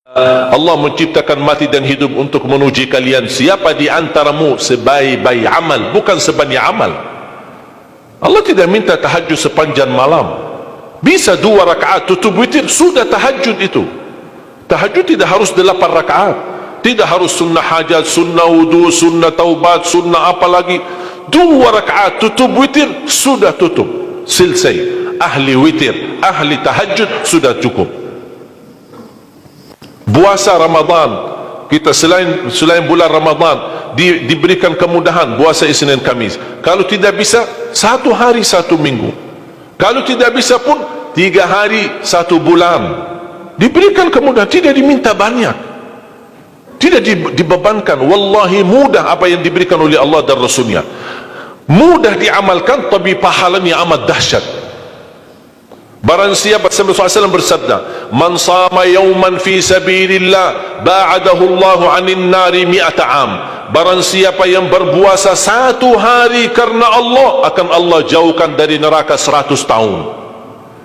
Allah menciptakan mati dan hidup untuk menuji kalian. Siapa di antaramu sebaik-baik amal, bukan sebanyak amal. Allah tidak minta tahajud sepanjang malam. Bisa 2 rakaat tutup witir, sudah tahajud itu. Tahajud tidak harus 8 rakaat, tidak harus sunnah hajat, sunnah wudu, sunnah taubat, sunnah apa lagi. 2 rakaat tutup witir, sudah tutup, selesai. Ahli witir, ahli tahajud, sudah cukup. Puasa Ramadan, kita selain bulan Ramadan diberikan kemudahan puasa Isnin Kamis. Kalau tidak bisa 1 hari 1 minggu, kalau tidak bisa pun 3 hari 1 bulan. Diberikan kemudahan, tidak diminta banyak, tidak dibebankan. Wallahi mudah apa yang diberikan oleh Allah dan Rasulnya, mudah diamalkan, tapi pahalanya amat dahsyat. Barang siapa, Rasulullah SAW bersabda, man sama yawman fi sabilillah ba'adahu Allahu 'anil nari 100 am. Barang siapa yang berpuasa 1 hari karena Allah, akan Allah jauhkan dari neraka 100 tahun.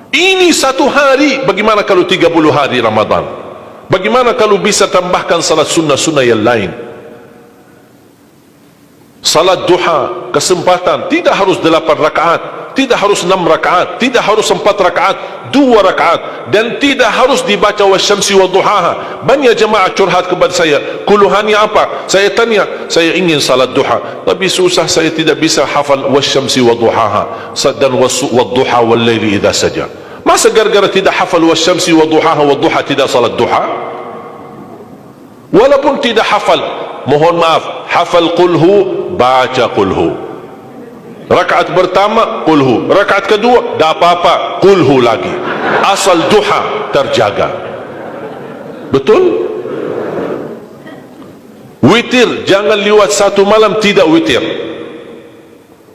Ini 1 hari. Bagaimana kalau 30 hari Ramadan? Bagaimana kalau bisa tambahkan salat sunnah-sunnah yang lain? Salat duha, kesempatan, tidak harus 8 rakaat, tidak harus 6 rakaat, tidak harus 4 rakaat, 2 rakaat, dan tidak harus dibaca wasyamsi wa duhaha. Banyak jemaah curhat kepada saya, keluhannya apa? Saya tanya, saya ingin salat duha, tapi susah, saya tidak bisa hafal wasyamsi wa duhaha dan wadduha wal laili idza saja. Masa gara-gara tidak hafal wasyamsi wa duhaha wa duha tidak salat duha? Walaupun tidak hafal, mohon maaf, hafal qulhu, baca qulhu. Rakaat pertama qulhu, rakaat kedua dah apa-apa, qulhu lagi. Asal duha terjaga. Betul? Witir jangan lewat 1 malam tidak witir,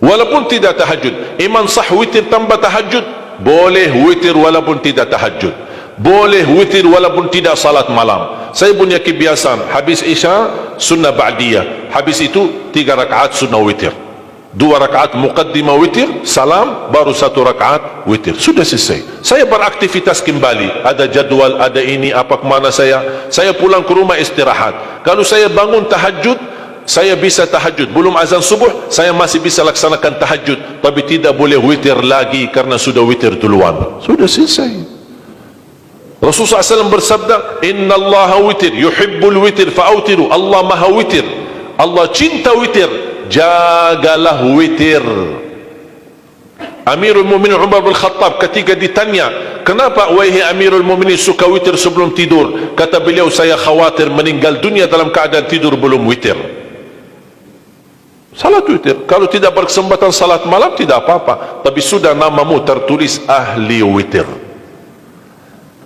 walaupun tidak tahajud. Iman sah witir tambah tahajud, boleh witir walaupun tidak tahajud, boleh witir walaupun tidak salat malam. Saya punya kebiasaan, habis isya sunnah ba'diyah, habis itu 3 rakaat sunnah witir, 2 rakaat muqaddimah witir, salam, baru 1 rakaat witir, sudah selesai. Saya beraktivitas kembali, ada jadwal, ada ini, apa kemana saya pulang ke rumah istirahat. Kalau saya bangun tahajud, saya bisa tahajud, belum azan subuh saya masih bisa laksanakan tahajud, tapi tidak boleh witir lagi karena sudah witir duluan, sudah selesai. Rasulullah SAW bersabda, Inna Allah witir, yuhibbul witir fa'autiru. Allah maha witir, Allah cinta witir, jagalah witir. Amirul Mu'minin Umar bin Khattab ketika ditanya, kenapa wahai Amirul Mu'minin suka witir sebelum tidur? Kata beliau, saya khawatir meninggal dunia dalam keadaan tidur belum witir. Salat witir, kalau tidak berkesempatan salat malam tidak apa-apa, tapi sudah namamu tertulis ahli witir.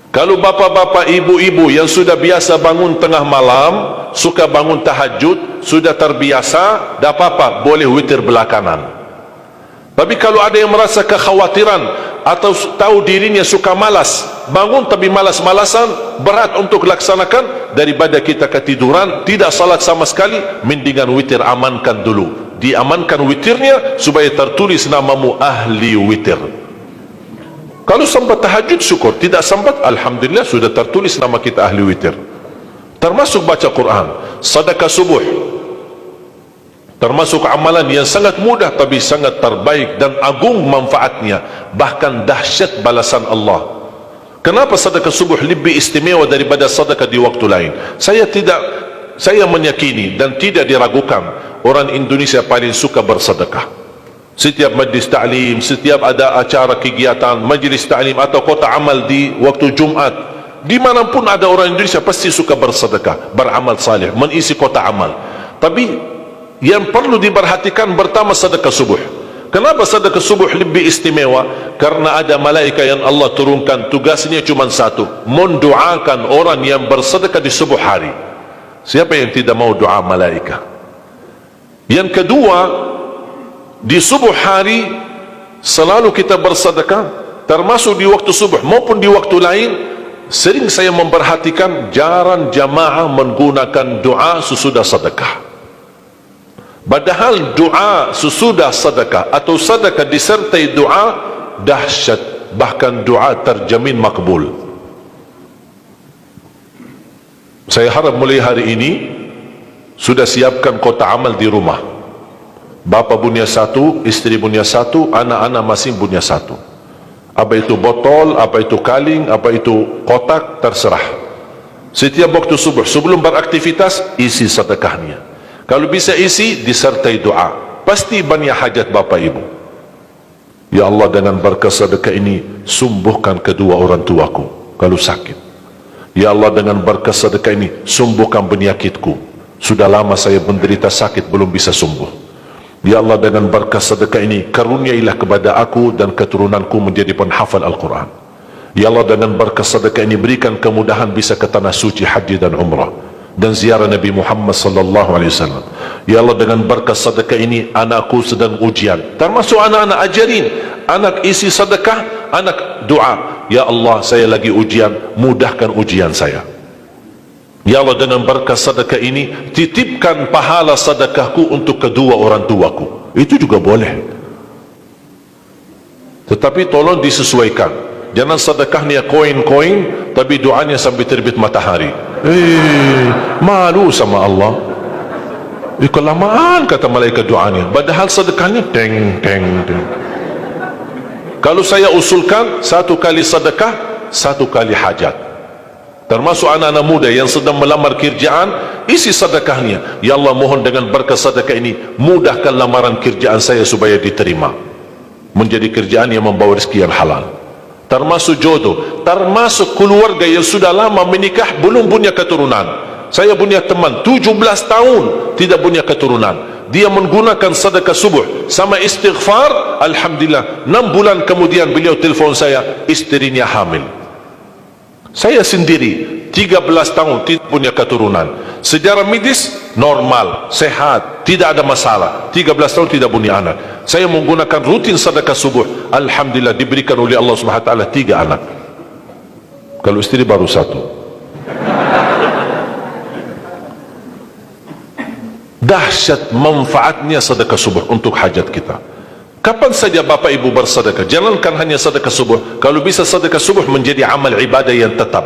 Kalau bapak-bapak, ibu-ibu yang sudah biasa bangun tengah malam, suka bangun tahajud, sudah terbiasa, tak apa-apa, boleh witir belakangan. Tapi kalau ada yang merasa kekhawatiran atau tahu dirinya suka malas, bangun tapi malas-malasan, berat untuk laksanakan, daripada kita ketiduran, tidak salat sama sekali, mendingan witir amankan dulu. Diamankan witirnya supaya tertulis namamu ahli witir. Kalau sempat tahajud syukur, tidak sempat alhamdulillah sudah tertulis nama kita ahli witir. Termasuk baca Quran, sedekah subuh, termasuk amalan yang sangat mudah tapi sangat terbaik dan agung manfaatnya, bahkan dahsyat balasan Allah. Kenapa sedekah subuh lebih istimewa daripada sedekah di waktu lain? Saya meyakini dan tidak diragukan, orang Indonesia paling suka bersedekah. Setiap majlis ta'lim, setiap ada acara kegiatan majlis ta'lim atau kota amal di waktu Jumat, dimanapun ada orang Indonesia pasti suka bersedekah, beramal saleh, mengisi kota amal. Tapi yang perlu diperhatikan pertama sedekah subuh. Kenapa sedekah subuh lebih istimewa? Karena ada malaikat yang Allah turunkan, tugasnya cuma satu, mendoakan orang yang bersedekah di subuh hari. Siapa yang tidak mau doa malaikat? Yang kedua, di subuh hari selalu kita bersedekah, termasuk di waktu subuh maupun di waktu lain. Sering saya memperhatikan jarang jamaah menggunakan doa sesudah sedekah, padahal doa sesudah sedekah atau sedekah disertai doa dahsyat, bahkan doa terjamin makbul. Saya harap mulai hari ini sudah siapkan kotak amal di rumah. Bapa punya satu, isteri punya satu, anak-anak masing punya satu. Apa itu botol, apa itu kaling, apa itu kotak, terserah. Setiap waktu subuh sebelum beraktivitas, isi sedekahnya. Kalau bisa isi, disertai doa. Pasti banyak hajat bapa ibu. Ya Allah, dengan berkah sedekah ini sembuhkan kedua orang tuaku kalau sakit. Ya Allah, dengan berkah sedekah ini sembuhkan penyakitku. Sudah lama saya menderita sakit belum bisa sembuh. Ya Allah, dengan berkah sedekah ini karuniailah kepada aku dan keturunanku menjadi penghafal Al-Quran. Ya Allah, dengan berkah sedekah ini berikan kemudahan bisa ke tanah suci haji dan umrah dan ziarah Nabi Muhammad sallallahu alaihi wasallam. Ya Allah, dengan berkah sedekah ini anakku sedang ujian, termasuk anak-anak, ajarin anak isi sedekah, anak doa. Ya Allah, saya lagi ujian, mudahkan ujian saya. Ya Allah, dengan berkah sedekah ini titipkan pahala sedekahku untuk kedua orang tuaku. Itu juga boleh, tetapi tolong disesuaikan. Jangan sedekahnya koin-koin tapi doanya sampai terbit matahari. Malu sama Allah. Kelamaan kata malaikat doanya, padahal sedekahnya teng teng teng. Kalau saya usulkan, satu kali sedekah, satu kali hajat. Termasuk anak-anak muda yang sedang melamar kerjaan, isi sedekahnya. Ya Allah, mohon dengan berkah sedekah ini mudahkan lamaran kerjaan saya supaya diterima, menjadi kerjaan yang membawa rezeki yang halal. Termasuk jodoh, termasuk keluarga yang sudah lama menikah belum punya keturunan. Saya punya teman 17 tahun tidak punya keturunan. Dia menggunakan sedekah subuh sama istighfar, alhamdulillah 6 bulan kemudian beliau telefon saya, istrinya hamil. Saya sendiri 13 tahun tidak punya keturunan. Secara medis normal, sehat, tidak ada masalah. 13 tahun tidak punya anak. Saya menggunakan rutin sedekah subuh, alhamdulillah diberikan oleh Allah Subhanahu wa taala 3 anak. Kalau istri baru 1. Dahsyat manfaatnya sedekah subuh untuk hajat kita. Kapan saja bapak ibu bersedekah, jangankan hanya sedekah subuh. Kalau bisa sedekah subuh menjadi amal ibadah yang tetap.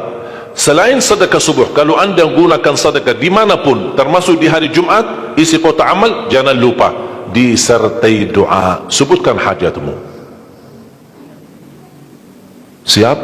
Selain sedekah subuh, kalau anda gunakan sedekah dimanapun, termasuk di hari Jumat, isi kotak amal, jangan lupa disertai doa. Sebutkan hajatmu. Siap?